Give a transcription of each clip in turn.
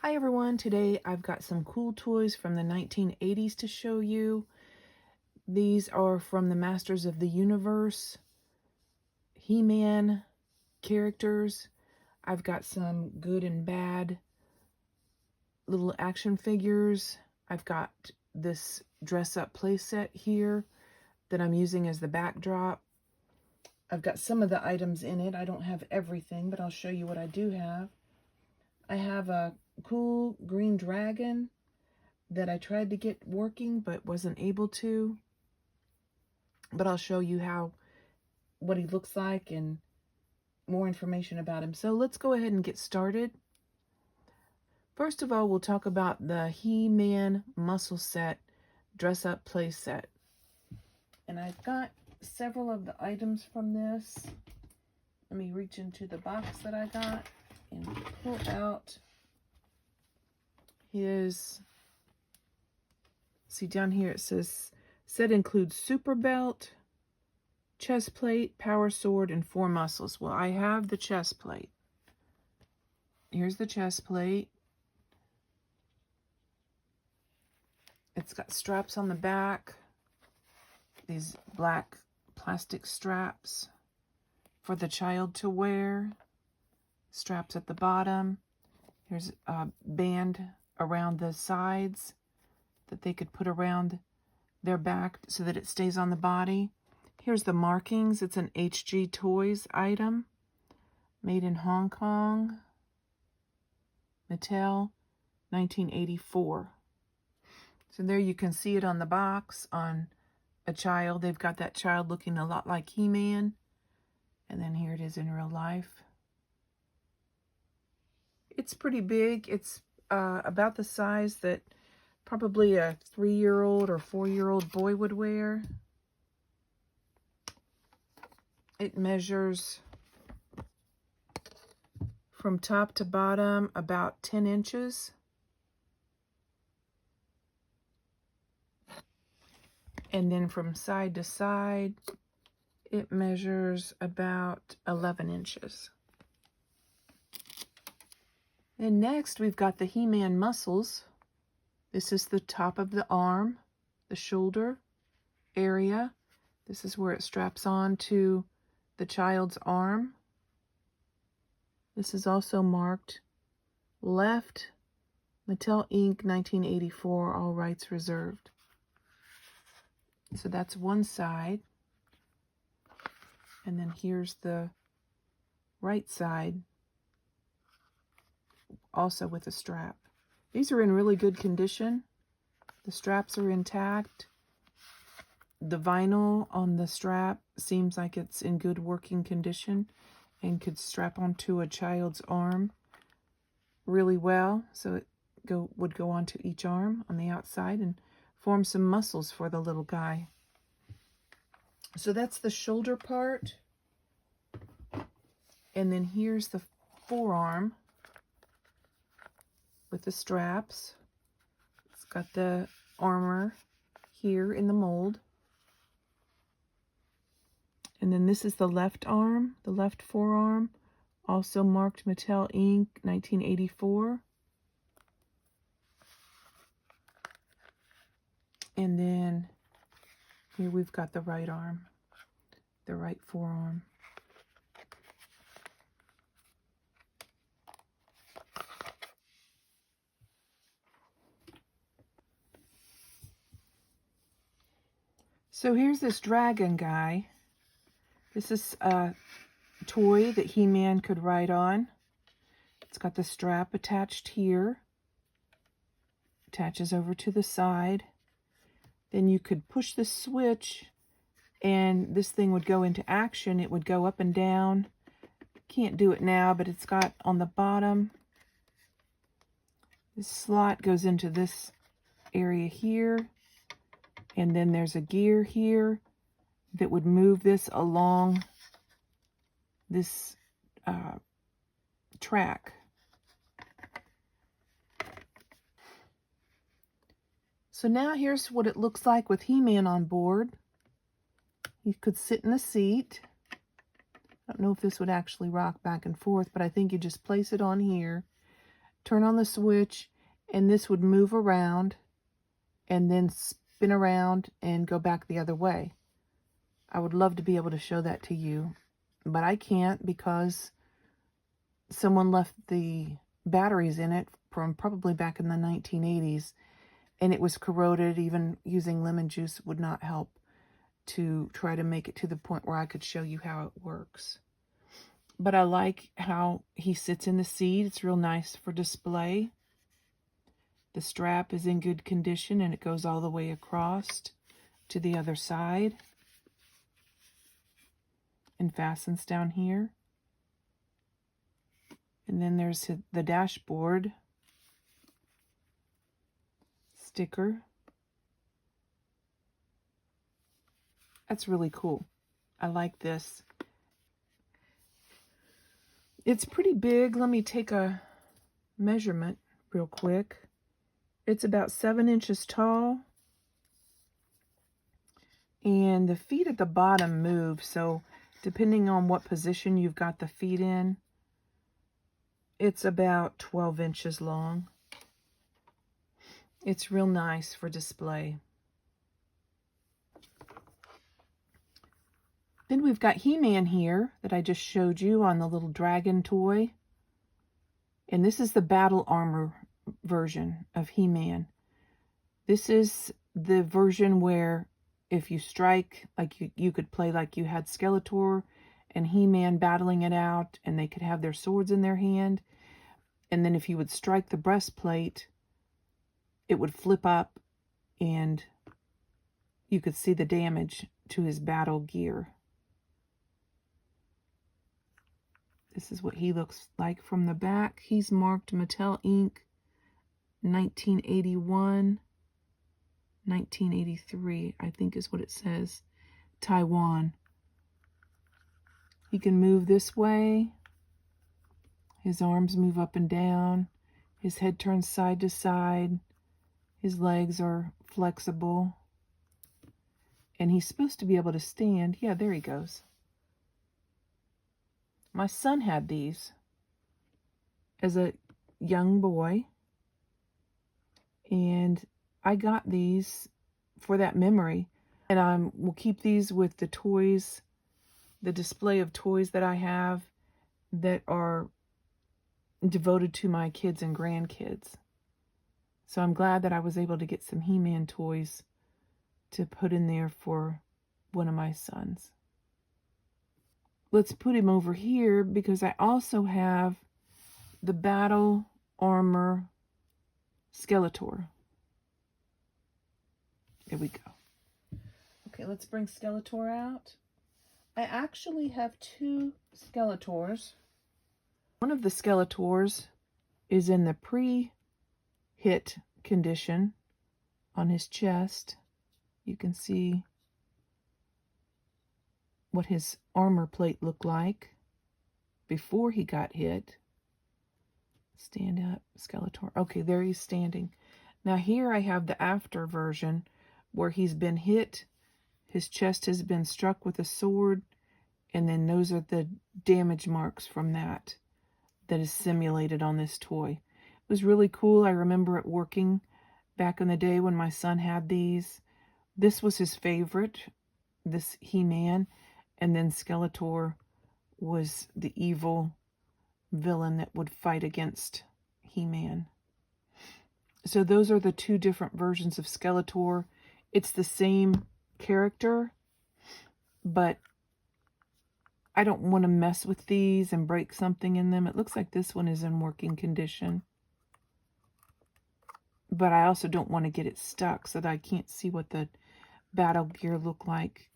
Hi everyone, today I've got some cool toys from the 1980s to show you. These are from the Masters of the Universe He-Man characters. I've got some good and bad little action figures. I've got this dress-up playset here that I'm using as the backdrop. I've got some of the items in it. I don't have everything, but I'll show you what I do have. I have a cool green dragon that I tried to get working but wasn't able to. But I'll show you what he looks like and more information about him. So let's go ahead and get started. First of all, we'll talk about the He-Man Muscle Set dress-up play set. And I've got several of the items from this. Let me reach into the box that I got and pull out his, see down here it says, set includes super belt, chest plate, power sword, and 4 muscles. Well, I have the chest plate. Here's the chest plate. It's got straps on the back, these black plastic straps for the child to wear, straps at the bottom. Here's a band around the sides that they could put around their back so that it stays on the body. Here's the markings. It's an HG Toys item, made in Hong Kong, Mattel, 1984. So there you can see it on the box on a child. They've got that child looking a lot like He-Man. And then here it is in real life. It's pretty big. It's about the size that probably a 3-year-old or 4-year-old boy would wear. It measures from top to bottom about 10 inches. And then from side to side, it measures about 11 inches. And next, we've got the He-Man muscles. This is the top of the arm, the shoulder area. This is where it straps on to the child's arm. This is also marked left, Mattel Inc. 1984, all rights reserved. So that's one side. And then here's the right side, also with a strap. These are in really good condition. The straps are intact. The vinyl on the strap seems like it's in good working condition and could strap onto a child's arm really well. So it would go onto each arm on the outside and form some muscles for the little guy. So that's the shoulder part. And then here's the forearm with the straps. It's got the armor here in the mold. And then this is the left arm, the left forearm, also marked Mattel Inc. 1984. And then here we've got the right arm, the right forearm. So here's this dragon guy. This is a toy that He-Man could ride on. It's got the strap attached here. Attaches over to the side. Then you could push the switch and this thing would go into action. It would go up and down. Can't do it now, but it's got on the bottom, this slot goes into this area here. And then there's a gear here that would move this along this track. So now here's what it looks like with He-Man on board. He could sit in the seat. I don't know if this would actually rock back and forth, but I think you just place it on here. turn on the switch, and this would move around and then spin around and go back the other way. I would love to be able to show that to you, but I can't because someone left the batteries in it from probably back in the 1980s, and it was corroded. Even using lemon juice would not help to try to make it to the point where I could show you how it works. But I like how he sits in the seat. It's real nice for display. The strap is in good condition, and it goes all the way across to the other side and fastens down here. And then there's the dashboard sticker. That's really cool. I like this. It's pretty big. Let me take a measurement real quick. It's about 7 inches tall. And the feet at the bottom move, so depending on what position you've got the feet in, it's about 12 inches long. It's real nice for display. Then we've got He-Man here that I just showed you on the little dragon toy. And this is the battle armor version of He-Man. This is the version where if you strike, like you could play like you had Skeletor and He-Man battling it out, and they could have their swords in their hand. And then if you would strike the breastplate, it would flip up and you could see the damage to his battle gear. This is what he looks like from the back. He's marked Mattel Inc. 1981, 1983, I think is what it says. Taiwan. He can move this way. His arms move up and down. His head turns side to side. His legs are flexible. And he's supposed to be able to stand. Yeah, there he goes. My son had these as a young boy. And I got these for that memory. And we'll keep these with the toys, the display of toys that I have that are devoted to my kids and grandkids. So I'm glad that I was able to get some He-Man toys to put in there for one of my sons. Let's put him over here because I also have the battle armor Skeletor. There we go. Okay, let's bring Skeletor out. I actually have 2 Skeletors. One of the Skeletors is in the pre-hit condition on his chest. You can see what his armor plate looked like before he got hit. Stand up, Skeletor. Okay, there he's standing. Now here I have the after version where he's been hit. His chest has been struck with a sword, and then those are the damage marks from that is simulated on this toy. It was really cool. I remember it working back in the day when my son had these. This was his favorite, this He-Man, and then Skeletor was the evil villain that would fight against He-Man. So those are the 2 different versions of Skeletor. It's the same character, but I don't want to mess with these and break something in them. It looks like this one is in working condition. But I also don't want to get it stuck so that I can't see what the battle gear looked like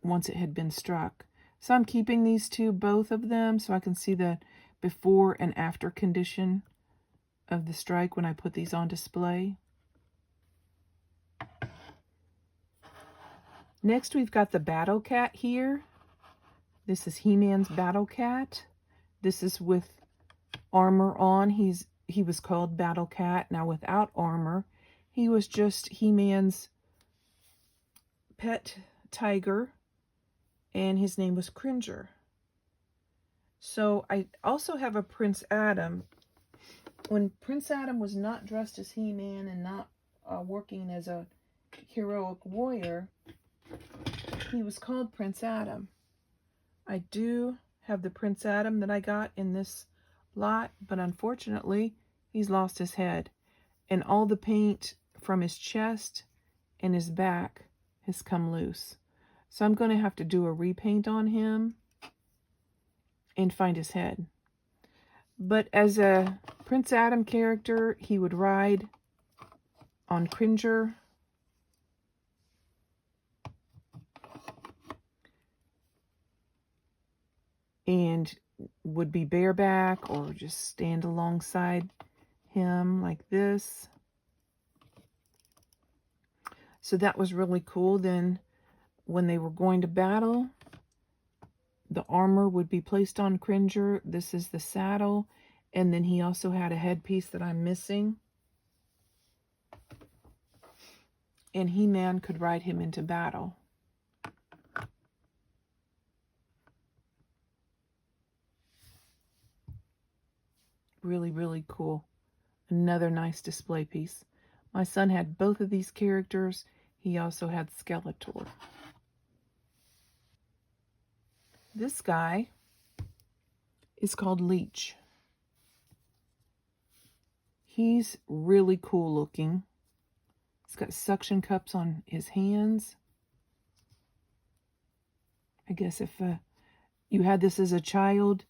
once it had been struck. So I'm keeping these 2, both of them, so I can see the before and after condition of the strike when I put these on display. Next, we've got the Battle Cat here. This is He-Man's Battle Cat. This is with armor on. He was called Battle Cat. Now without armor, he was just He-Man's pet tiger, and his name was Cringer. So I also have a Prince Adam. When Prince Adam was not dressed as He-Man and not working as a heroic warrior, he was called Prince Adam. I do have the Prince Adam that I got in this lot, but unfortunately, he's lost his head. And all the paint from his chest and his back has come loose. So I'm going to have to do a repaint on him and find his head. But as a Prince Adam character, he would ride on Cringer. And would be bareback or just stand alongside him like this. So that was really cool. Then when they were going to battle, the armor would be placed on Cringer. This is the saddle. And then he also had a headpiece that I'm missing. And He-Man could ride him into battle. Really, really cool. Another nice display piece. My son had both of these characters. He also had Skeletor. This guy is called Leech. He's really cool looking. He's got suction cups on his hands. I guess if you had this as a child,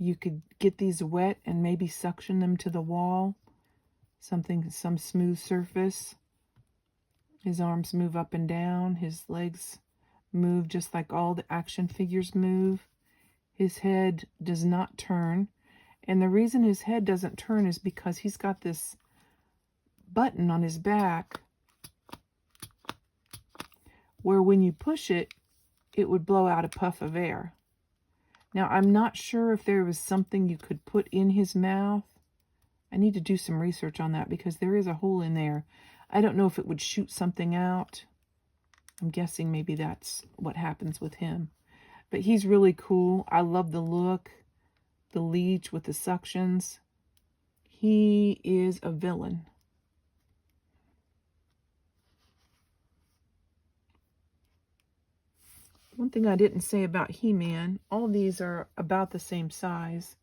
you could get these wet and maybe suction them to the wall. Some smooth surface. His arms move up and down. His legs move just like all the action figures move. His head does not turn. And the reason his head doesn't turn is because he's got this button on his back where when you push it, it would blow out a puff of air. Now, I'm not sure if there was something you could put in his mouth. I need to do some research on that because there is a hole in there. I don't know if it would shoot something out. I'm guessing maybe that's what happens with him. But he's really cool. I love the look. The Leech with the suctions. He is a villain. One thing I didn't say about He-Man, all these are about the same size.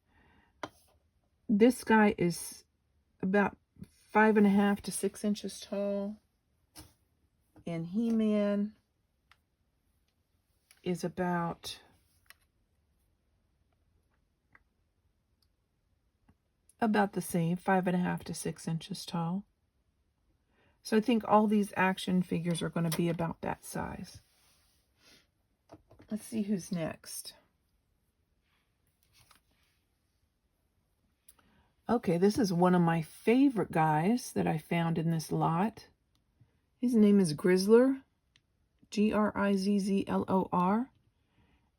This guy is about 5.5 to 6 inches tall. And He-Man is about the same, 5.5 to 6 inches tall. So I think all these action figures are going to be about that size. Let's see who's next. Okay, this is one of my favorite guys that I found in this lot. His name is Grizzlor, Grizzlor,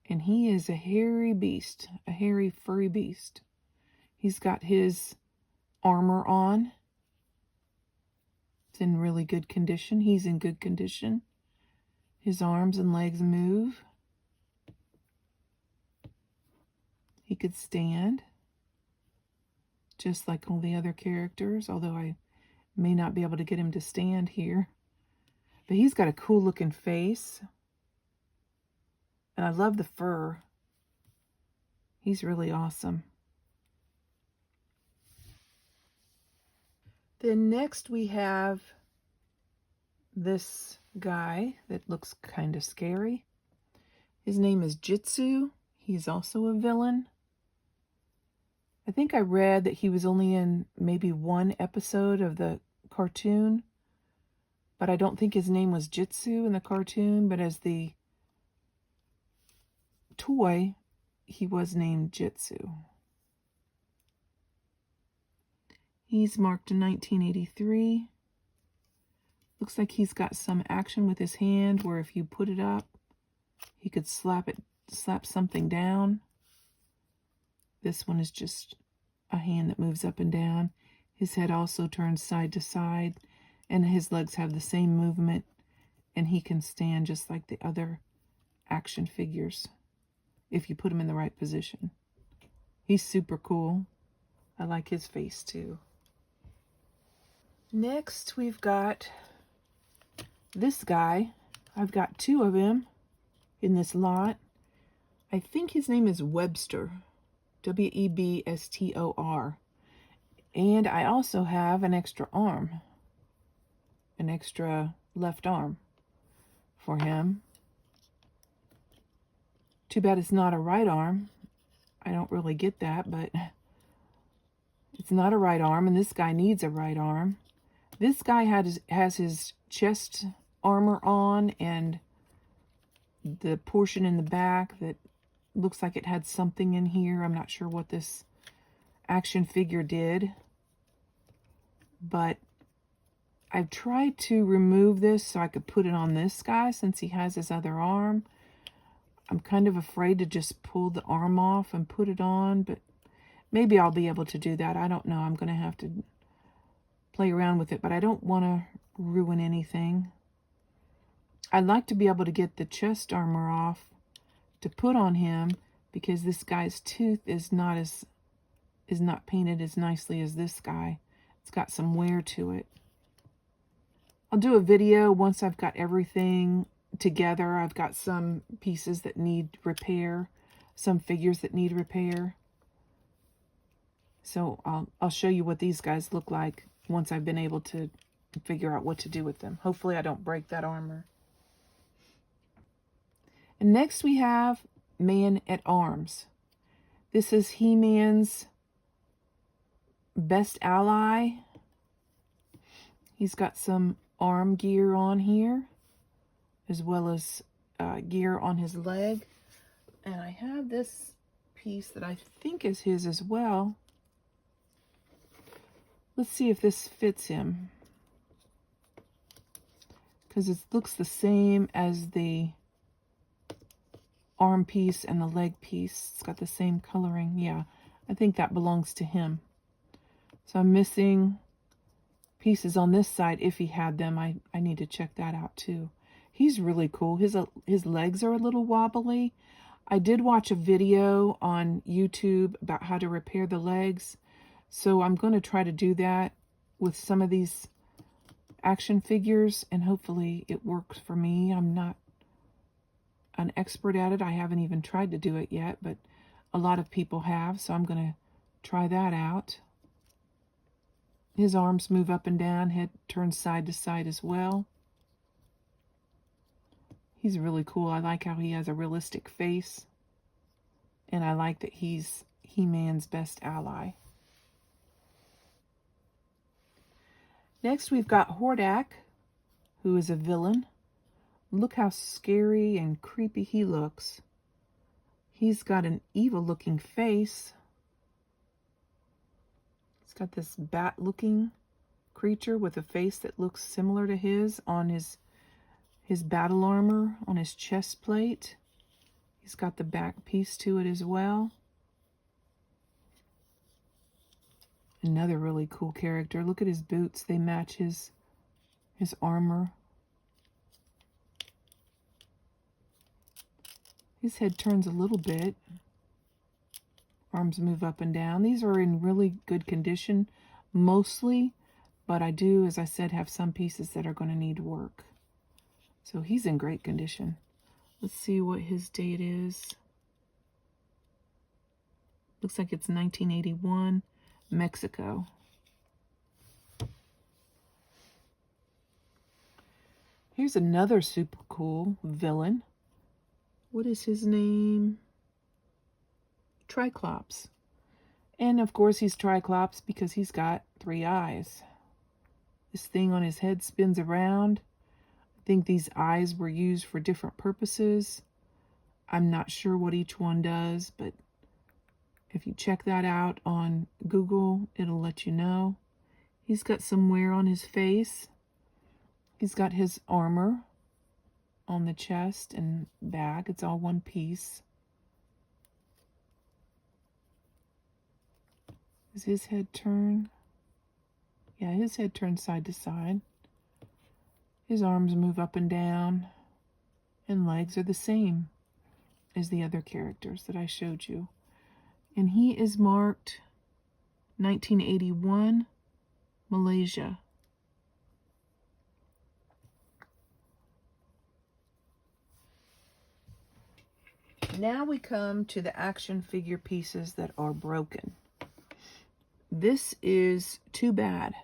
and he is a hairy beast, a hairy furry beast. He's got his armor on. It's in really good condition. He's in good condition. His arms and legs move. He could stand, just like all the other characters, although I may not be able to get him to stand here. But he's got a cool looking face. And I love the fur. He's really awesome. Then next we have this guy that looks kind of scary. His name is Jitsu. He's also a villain. I think I read that he was only in maybe one episode of the cartoon, but I don't think his name was Jitsu in the cartoon, but as the toy, he was named Jitsu. He's marked in 1983. Looks like he's got some action with his hand where if you put it up, he could slap something down. This one is just a hand that moves up and down. His head also turns side to side, and his legs have the same movement, and he can stand just like the other action figures if you put him in the right position. He's super cool. I like his face too. Next, we've got this guy. I've got two of him in this lot. I think his name is Webster. W-E-B-S-T-O-R. And I also have an extra arm. An extra left arm for him. Too bad it's not a right arm. I don't really get that, but it's not a right arm, and this guy needs a right arm. This guy has his chest armor on, and the portion in the back that looks like it had something in here. I'm not sure what this action figure did, but I've tried to remove this so I could put it on this guy since he has his other arm. I'm kind of afraid to just pull the arm off and put it on, but maybe I'll be able to do that. I don't know. I'm going to have to play around with it, but I don't want to ruin anything. I'd like to be able to get the chest armor off to put on him because this guy's tooth is not painted as nicely as this guy. It's got some wear to it. I'll do a video once I've got everything together. I've got some pieces that need repair, some figures that need repair. So I'll show you what these guys look like once I've been able to figure out what to do with them. Hopefully I don't break that armor. And next we have Man-at-Arms. This is He-Man's best ally. He's got some arm gear on here, as well as gear on his leg. And I have this piece that I think is his as well. Let's see if this fits him, because it looks the same as the arm piece and the leg piece. It's got the same coloring. Yeah, I think that belongs to him. So I'm missing pieces on this side. If he had them, I need to check that out too. He's really cool. His legs are a little wobbly. I did watch a video on YouTube about how to repair the legs, so I'm going to try to do that with some of these action figures, and hopefully it works for me. I'm not an expert at it. I haven't even tried to do it yet, but a lot of people have, so I'm going to try that out. His arms move up and down, head turns side to side as well. He's really cool. I like how he has a realistic face, and I like that he's He-Man's best ally. Next we've got Hordak, who is a villain. Look how scary and creepy he looks. He's got an evil-looking face. He's got this bat-looking creature with a face that looks similar to his on his battle armor on his chest plate. He's got the back piece to it as well. Another really cool character. Look at his boots. They match his armor. His head turns a little bit. Arms move up and down. These are in really good condition, mostly, but I do, as I said, have some pieces that are going to need work. So he's in great condition. Let's see what his date is. Looks like it's 1981, Mexico. Here's another super cool villain. What is his name? Triclops. And of course he's Triclops because he's got 3 eyes. This thing on his head spins around. I think these eyes were used for different purposes. I'm not sure what each one does, but if you check that out on Google, it'll let you know. He's got some wear on his face. He's got his armor on the chest and back. It's all one piece. Does his head turn? Yeah, his head turns side to side. His arms move up and down, and legs are the same as the other characters that I showed you. And he is marked 1981 Malaysia. Now we come to the action figure pieces that are broken. This is too bad.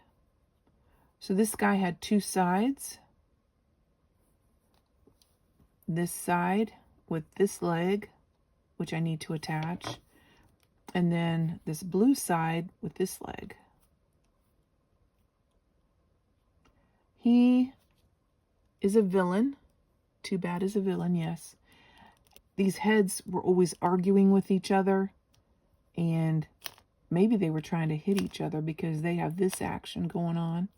So this guy had two sides. This side with this leg, which I need to attach, and then this blue side with this leg. He is a villain. Too bad is a villain, yes. These heads were always arguing with each other, and maybe they were trying to hit each other because they have this action going on.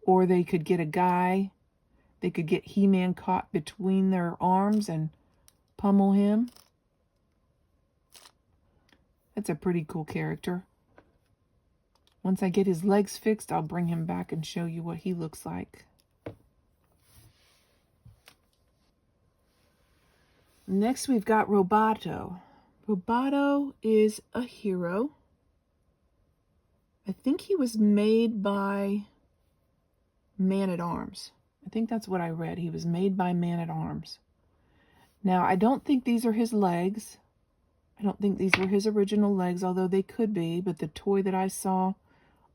Or they could get a guy, they could get He-Man caught between their arms and pummel him. That's a pretty cool character. Once I get his legs fixed, I'll bring him back and show you what he looks like. Next, we've got Roboto. Roboto is a hero. I think he was made by Man-at-Arms. I think that's what I read. He was made by Man-at-Arms. Now, I don't think these are his legs. I don't think these were his original legs, although they could be, but the toy that I saw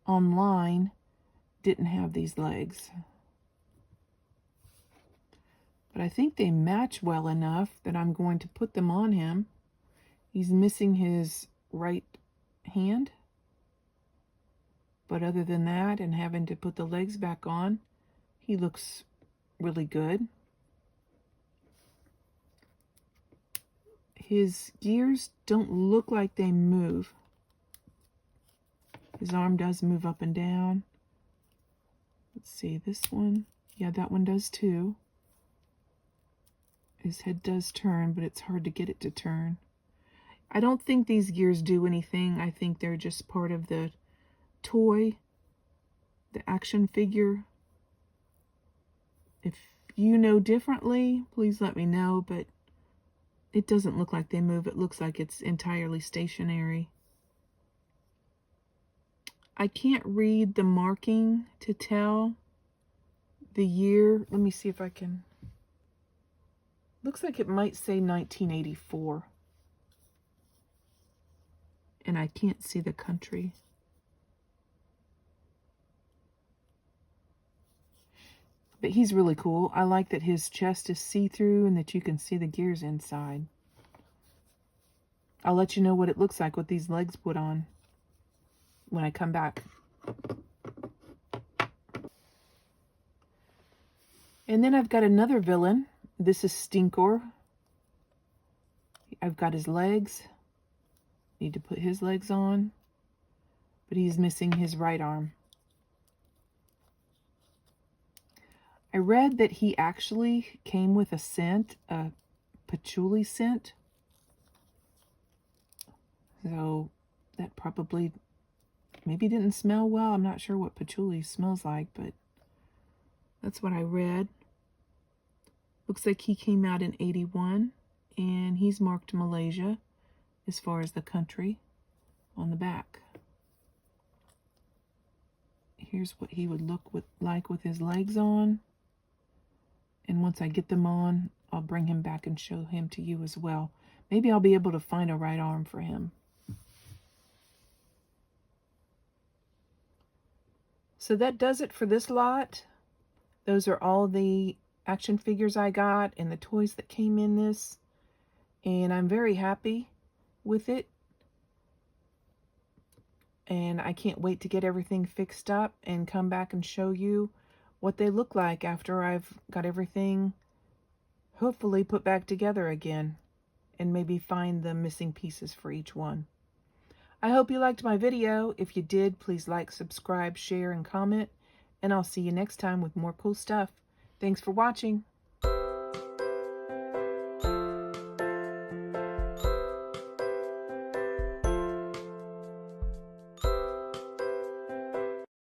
online didn't have these legs. But I think they match well enough that I'm going to put them on him. He's missing his right hand. But other than that, and having to put the legs back on, he looks really good. His gears don't look like they move. His arm does move up and down. Let's see, this one. Yeah, that one does too. His head does turn, but it's hard to get it to turn. I don't think these gears do anything. I think they're just part of the toy, the action figure. If you know differently, please let me know, but it doesn't look like they move. It looks like it's entirely stationary. I can't read the marking to tell the year. Let me see if I can. Looks like it might say 1984. And I can't see the country. But he's really cool. I like that his chest is see-through and that you can see the gears inside. I'll let you know what it looks like with these legs put on when I come back. And then I've got another villain. This is Stinkor. I've got his legs. Need to put his legs on. But he's missing his right arm. I read that he actually came with a scent, a patchouli scent. So that probably maybe didn't smell well. I'm not sure what patchouli smells like, but that's what I read. Looks like he came out in 81, and he's marked Malaysia as far as the country on the back. Here's what he would look like with his legs on. And once I get them on, I'll bring him back and show him to you as well. Maybe I'll be able to find a right arm for him. So that does it for this lot. Those are all the action figures I got and the toys that came in this. And I'm very happy with it. And I can't wait to get everything fixed up and come back and show you what they look like after I've got everything hopefully put back together again and maybe find the missing pieces for each one. I hope you liked my video. If you did, please like, subscribe, share, and comment. And I'll see you next time with more cool stuff. Thanks for watching.